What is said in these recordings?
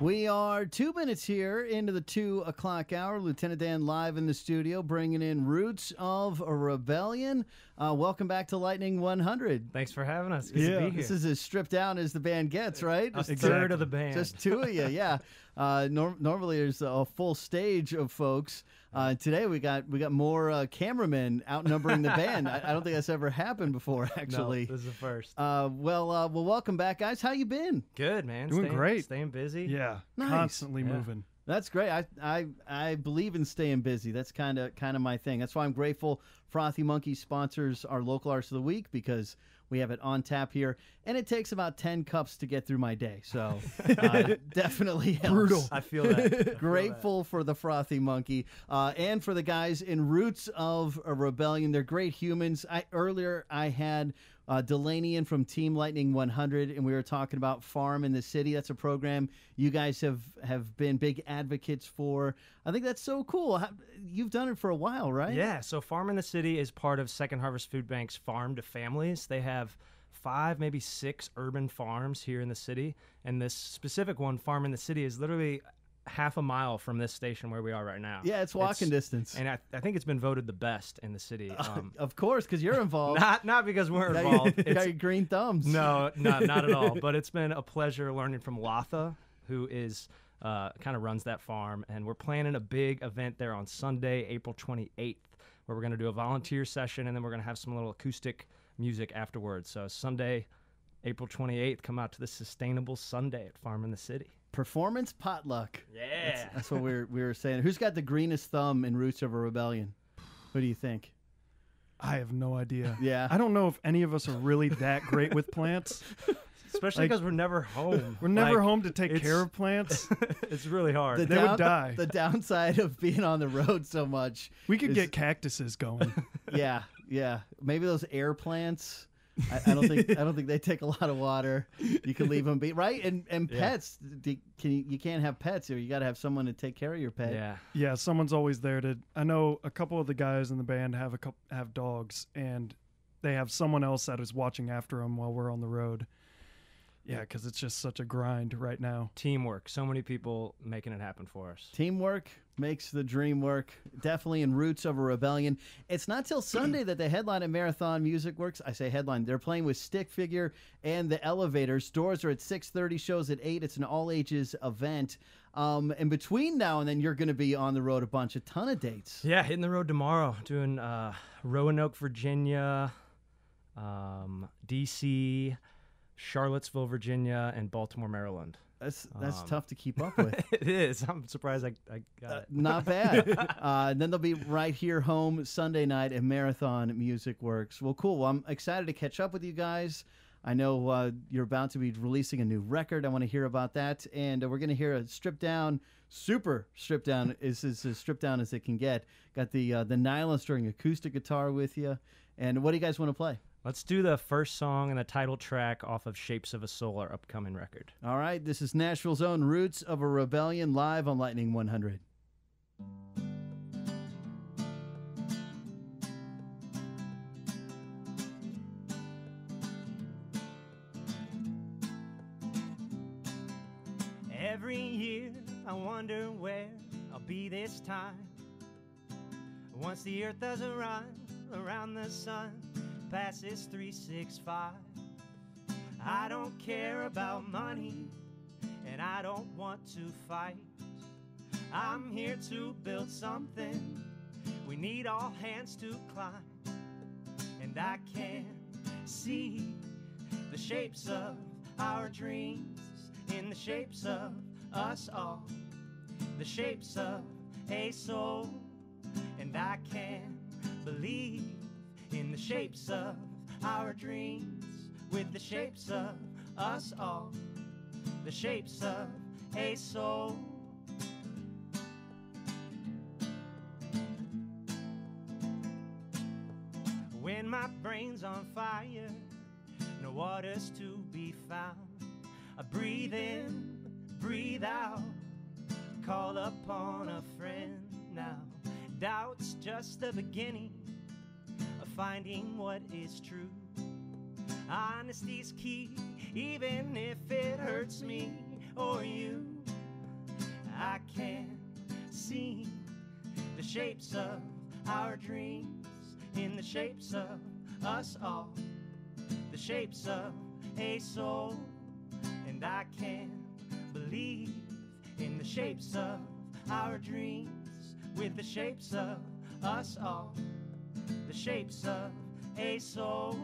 We are 2 minutes here into the 2 o'clock hour. Lieutenant Dan live in the studio, bringing in Roots of a Rebellion. Welcome back to Lightning 100. Thanks for having us. Good to be here. This is as stripped down as the band gets, right? A third of the band. Just two of you, yeah. Normally there's a full stage of folks. Today we got more cameramen outnumbering the band. I don't think that's ever happened before, actually. No, this is the first. Well, welcome back, guys. How you been? Good, man. Doing great. Staying busy. Yeah, Nice. constantly moving. That's great. I believe in staying busy. That's kind of my thing. That's why I'm grateful Frothy Monkey sponsors our local artists of the week, because we have it on tap here, and it takes about 10 cups to get through my day. So definitely helps. Brutal. I feel that. Grateful for the Frothy Monkey and for the guys in Roots of a Rebellion. They're great humans. Earlier I had Delaney in from Team Lightning 100, and we were talking about Farm in the City. That's a program you guys have been big advocates for. I think that's so cool. You've done it for a while, right? Yeah, so Farm in the City is part of Second Harvest Food Bank's Farm to Families. They have 5, maybe 6 urban farms here in the city, and this specific one, Farm in the City, is literally half a mile from this station where we are right now. Yeah, it's walking distance. And I think it's been voted the best in the city. Of course, because you're involved. Not because we're involved. You got your green thumbs. No, not at all. But it's been a pleasure learning from Latha, who is kind of runs that farm. And we're planning a big event there on Sunday, April 28th, where we're going to do a volunteer session, and then we're going to have some little acoustic music afterwards. So Sunday, April 28th, come out to the Sustainable Sunday at Farm in the City. Performance potluck. Yeah. That's what we were saying. Who's got the greenest thumb in Roots of a Rebellion? Who do you think? I have no idea. Yeah. I don't know if any of us are really that great with plants. Especially because we're never home. We're never home to take care of plants. It's really hard. They would die. The downside of being on the road so much. We could get cactuses going. Yeah. Maybe those air plants. I don't think they take a lot of water. You can leave them be right. And pets, you can't have pets, or you got to have someone to take care of your pet. Yeah. Someone's always there to. I know a couple of the guys in the band have dogs, and they have someone else that is watching after them while we're on the road. Yeah, because it's just such a grind right now. Teamwork. So many people making it happen for us. Teamwork makes the dream work. Definitely in Roots of a Rebellion. It's not till Sunday that they headline at Marathon Music Works. I say headline. They're playing with Stick Figure and the Elevators. Doors are at 6:30, shows at 8. It's an all-ages event. And between now and then, you're going to be on the road a ton of dates. Yeah, hitting the road tomorrow. Doing Roanoke, Virginia, D.C., Charlottesville, Virginia, and Baltimore, Maryland. That's tough to keep up with. It is. I'm surprised I got it. Not bad. And then they'll be right here home Sunday night at Marathon Music Works. Well, cool. Well, I'm excited to catch up with you guys. I know you're about to be releasing a new record. I want to hear about that. And we're going to hear a stripped down, super stripped down, is as stripped down as it can get. Got the nylon string acoustic guitar with you. And what do you guys want to play? Let's do the first song and the title track off of Shapes of a Soul, our upcoming record. All right, this is Nashville's own Roots of a Rebellion live on Lightning 100. Every year I wonder where I'll be this time. Once the earth does a run around the sun, passes 365. I don't care about money, and I don't want to fight. I'm here to build something. We need all hands to climb. And I can see the shapes of our dreams in the shapes of us all, the shapes of a soul. And I can believe in the shapes of our dreams, with the shapes of us all, the shapes of a soul. When my brain's on fire, no water's to be found, I breathe in, breathe out, call upon a friend now. Doubt's just the beginning of finding what is true. Honesty's key, even if it hurts me or you. shapes of our dreams, in the shapes of us all, the shapes of a soul. And I can't believe in the shapes of our dreams, with the shapes of us all, the shapes of a soul.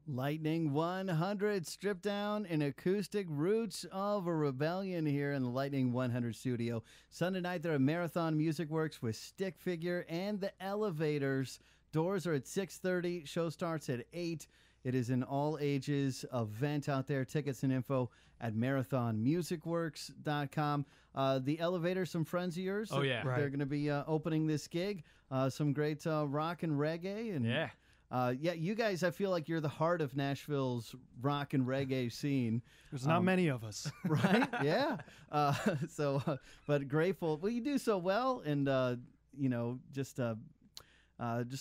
Lightning 100 stripped down in acoustic Roots of a Rebellion here in the Lightning 100 studio. Sunday night they're at Marathon Music Works with Stick Figure and the Elevators. Doors are at 6:30. Show starts at 8. It is an all-ages event out there. Tickets and info at marathonmusicworks.com. The Elevators, some friends of yours. Oh, yeah. Right. They're going to be opening this gig. Some great rock and reggae. And Yeah. yeah, you guys, I feel like you're the heart of Nashville's rock and reggae scene. There's not many of us. Right? Yeah. But grateful. Well, you do so well, and just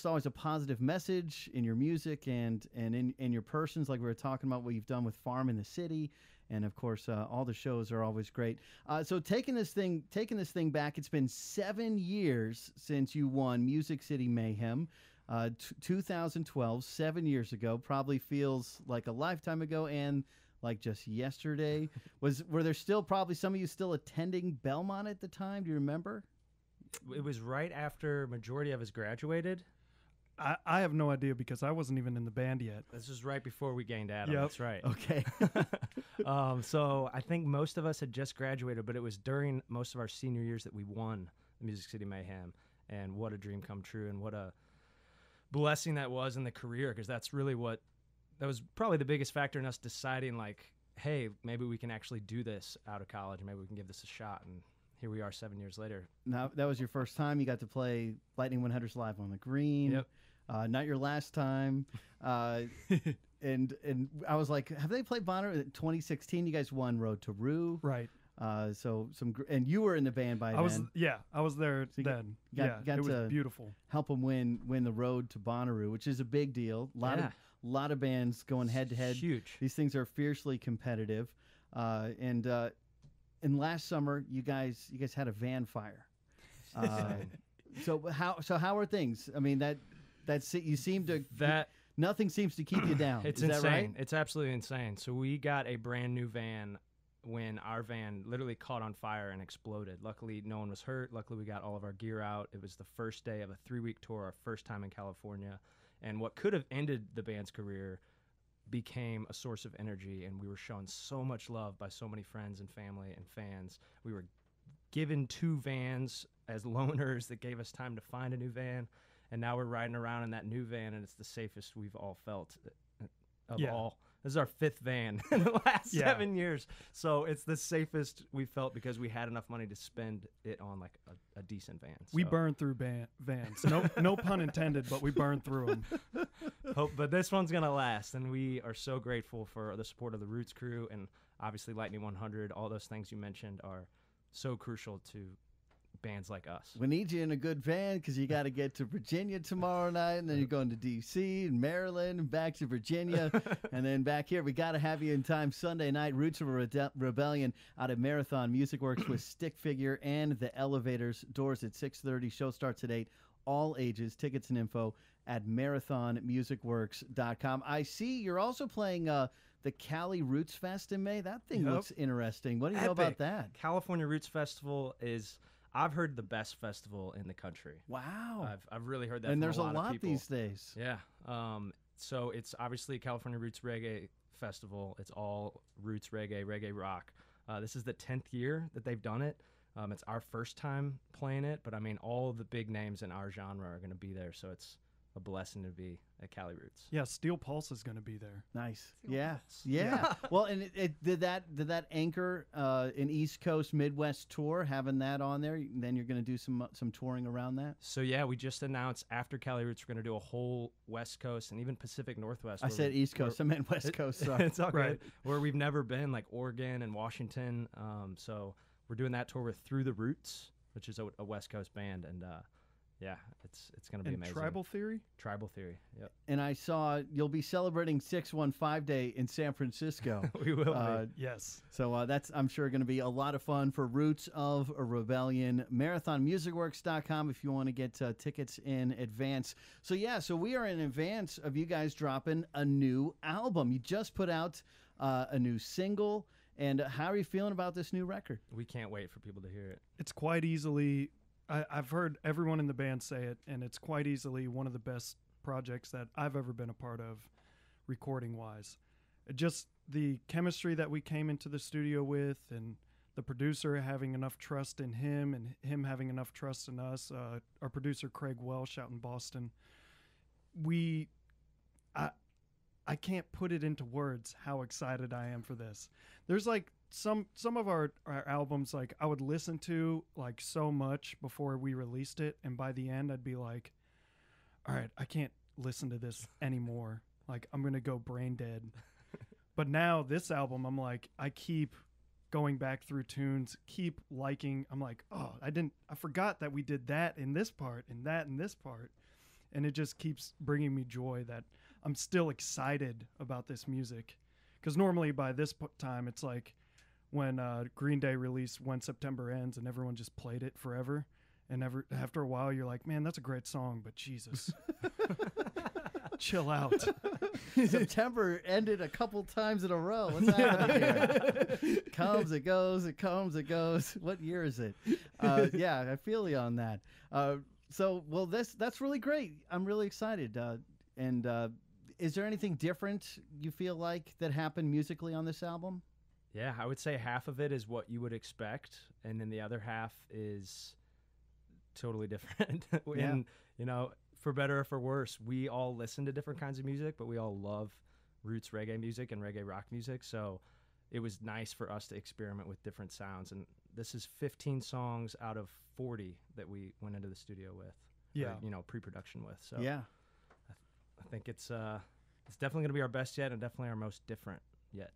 always a positive message in your music and in your persons, like we were talking about what you've done with Farm in the City, and of course, all the shows are always great. So taking this thing back, it's been 7 years since you won Music City Mayhem. 2012, 7 years ago, probably feels like a lifetime ago and like just yesterday. Were there still probably some of you still attending Belmont at the time? Do you remember? It was right after majority of us graduated. I have no idea because I wasn't even in the band yet. This was right before we gained Adam. Yep. That's right. Okay. So I think most of us had just graduated, but it was during most of our senior years that we won the Music City Mayhem. And what a dream come true, and what a blessing that was in the career, because that was probably the biggest factor in us deciding, like, hey, maybe we can actually do this out of college, maybe we can give this a shot. And here we are 7 years later. Now, that was your first time. You got to play Lightning 100's live on the green. Yep. Not your last time. And I was like, have they played Bonner? In 2016, you guys won Road to Rue. Right. And you were in the band by then. I was there you then. got It was to beautiful. Help them win the Road to Bonnaroo, which is a big deal. A lot of bands going head to head. Huge. These things are fiercely competitive. And last summer, you guys had a van fire. So how are things? I mean, you seem to nothing seems to keep you down. It's Is insane. that right? It's absolutely insane. So we got a brand new van when our van literally caught on fire and exploded. Luckily, no one was hurt. Luckily, we got all of our gear out. It was the first day of a 3-week tour, our first time in California. And what could have ended the band's career became a source of energy, and we were shown so much love by so many friends and family and fans. We were given 2 vans as loaners that gave us time to find a new van, and now we're riding around in that new van, and it's the safest we've all felt of all. This is our 5th van in the last 7 years. So it's the safest we felt because we had enough money to spend it on like a decent van. So. We burned through vans. No pun intended, but we burned through them. But this one's going to last. And we are so grateful for the support of the Roots crew. And obviously Lightning 100, all those things you mentioned are so crucial to bands like us. We need you in a good van because you got to get to Virginia tomorrow night, and then you're going to D.C. and Maryland and back to Virginia, and then back here. We got to have you in time Sunday night. Roots of a Rebellion out at Marathon Music Works with Stick Figure and the Elevators. Doors at 6:30. Show starts at 8. All ages. Tickets and info at marathonmusicworks.com. I see you're also playing the Cali Roots Fest in May. That thing looks interesting. What do you know about that? California Roots Festival is, I've heard, the best festival in the country. Wow. I've really heard that and from there's a lot of people. these days. Yeah. So it's obviously California Roots Reggae Festival. It's all roots reggae rock. This is the 10th year that they've done it. It's our first time playing it, but I mean, all of the big names in our genre are going to be there. So it's a blessing to be at Cali Roots. Yeah, Steel Pulse is going to be there. Nice. Yeah. Well, and did that anchor an East Coast Midwest tour, having that on there? Then you're going to do some touring around that. So yeah, we just announced after Cali Roots we're going to do a whole West Coast and even Pacific Northwest. I said East Coast. I meant West Coast. Sorry. It's all Right. good. Where we've never been, like Oregon and Washington. So we're doing that tour with Through the Roots. which is a West Coast band, and yeah, it's gonna be And amazing. Tribal Theory? Tribal Theory. Yep. And I saw you'll be celebrating 615 Day in San Francisco. We will be. Yes. So that's, I'm sure, going to be a lot of fun for Roots of a Rebellion. MarathonMusicWorks.com if you want to get tickets in advance. So, yeah, so we are in advance of you guys dropping a new album. You just put out a new single. And how are you feeling about this new record? We can't wait for people to hear it. It's quite easily, I've heard everyone in the band say it, and it's quite easily one of the best projects that I've ever been a part of, recording-wise. Just the chemistry that we came into the studio with, and the producer having enough trust in him, and him having enough trust in us. Our producer, Craig Welsh, out in Boston. I can't put it into words how excited I am for this. There's like some of our albums, like I would listen to like so much before we released it, and by the end I'd be like, all right, I can't listen to this anymore. Like I'm gonna go brain dead. But now this album, I'm like, I keep going back through tunes, keep liking. I'm like, oh, I forgot that we did that in this part and that in this part. And it just keeps bringing me joy that I'm still excited about this music. Because normally by this time, it's like when Green Day released When September Ends and everyone just played it forever. And after a while, you're like, man, that's a great song, but Jesus. Chill out. September ended a couple times in a row. What's happening here? Comes, it goes, it comes, it goes. What year is it? Yeah, I feel you on that. So, well, that's really great. I'm really excited. And is there anything different you feel like that happened musically on this album? Yeah, I would say half of it is what you would expect, and then the other half is totally different. And, you know, for better or for worse, we all listen to different kinds of music, but we all love roots reggae music and reggae rock music. So it was nice for us to experiment with different sounds. And this is 15 songs out of 40 that we went into the studio with. Yeah. Or, you know, pre-production with. So Yeah. I think it's definitely going to be our best yet, and definitely our most different yet.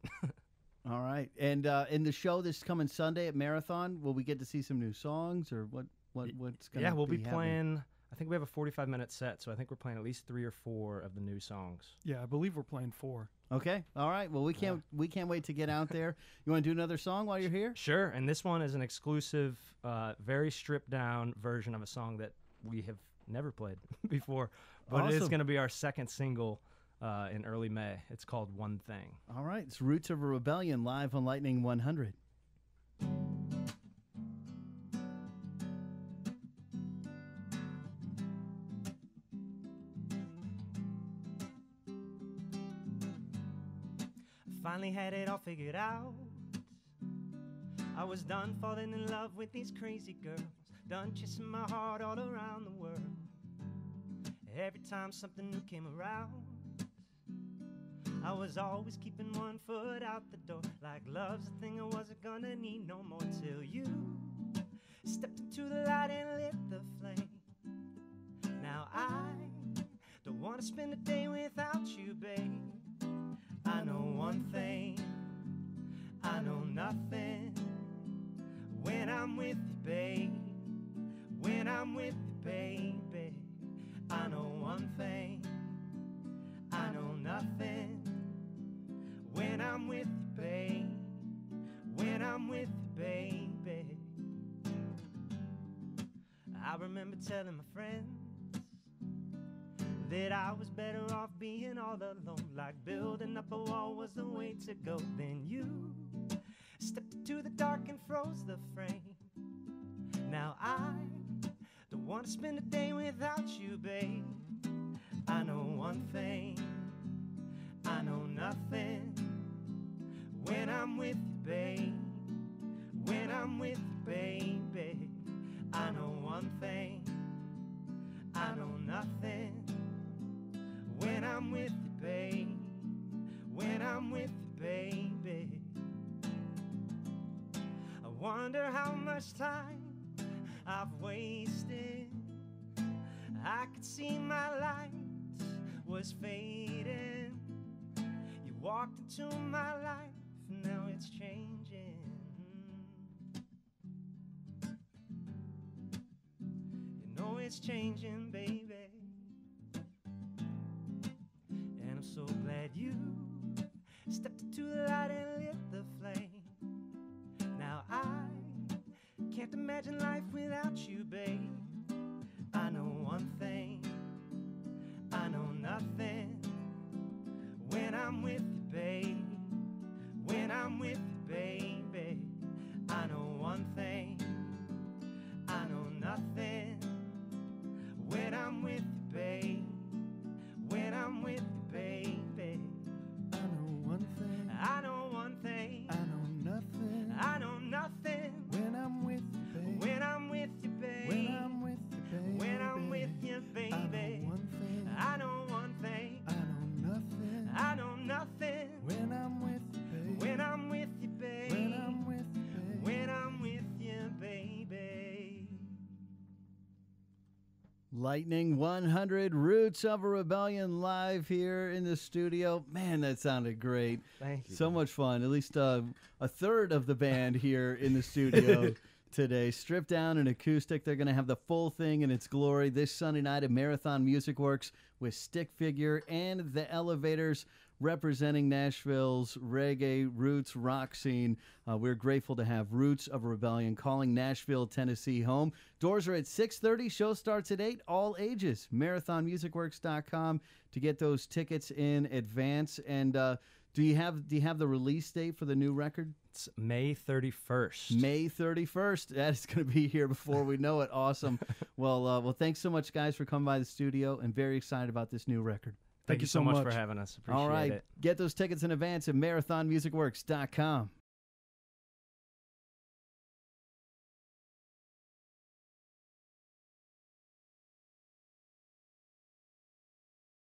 All right. And in the show this coming Sunday at Marathon, will we get to see some new songs, or what's going to Yeah, we'll be happening? playing, I think we have a 45-minute set, so I think we're playing at least 3 or 4 of the new songs. Yeah, I believe we're playing 4. Okay. All right. Well, we can't wait to get out there. You want to do another song while you're here? Sure, and this one is an exclusive, very stripped-down version of a song that we have never played before, but it is Awesome. going to be our second single in early May. It's called One Thing. All right. It's Roots of a Rebellion live on Lightning 100. Finally had it all figured out. I was done falling in love with these crazy girls, done chasing my heart all around the world. Every time something new came around, I was always keeping one foot out the door. Like love's a thing I wasn't gonna need no more, till you stepped into the light and lit the flame. Now I don't wanna spend a day without you, babe. I know one thing, I know nothing when I'm with you, babe. When I'm with you, baby, I know one thing, I know nothing when I'm with you, babe. When I'm with you, baby. I remember telling my friends that I was better off being all alone, like building up a wall was the way to go. Then you stepped into the dark and froze the frame. Now I don't want to spend a day without you, babe. I know one thing, I know nothing when I'm with you, babe. When I'm with you, baby, I know one thing, I know nothing when I'm with you, babe. When I'm with you, baby. I wonder how much time I've wasted. I could see my light was fading. You walked into my life, now it's changing. it's changing, baby. And I'm so glad you stepped into the light and lit the flame. Now I can't imagine life without you, babe. I know one thing, I know nothing when I'm with you, babe. When I'm with you, baby, I know one thing, I know nothing when I'm with you, babe. When I'm with you, baby, I know one thing. I know one thing, I know nothing. I know nothing When I'm with you, babe. when I'm with you, babe. When I'm with you, babe. When I'm with you, I baby, know one thing. I know one thing, I know nothing. I know nothing When I'm with you, babe. when I'm with you, babe. When I'm with you, babe. When I'm with you, baby. Lightning 100, Roots of a Rebellion, live here in the studio. Man, that sounded great. Thank you. So much fun. At least a third of the band here in the studio today. Stripped down and acoustic. They're going to have the full thing in its glory this Sunday night at Marathon Music Works with Stick Figure and the Elevators representing Nashville's reggae roots rock scene. We're grateful to have Roots of a Rebellion calling Nashville, Tennessee home. Doors are at 6:30. Show starts at 8. All ages. MarathonMusicWorks.com to get those tickets in advance. And do you have the release date for the new record? It's May 31st. May 31st. That is going to be here before we know it. Awesome. Well, thanks so much, guys, for coming by the studio, and very excited about this new record. Thank you so much for having us. Appreciate All right. it. Get those tickets in advance at MarathonMusicWorks.com.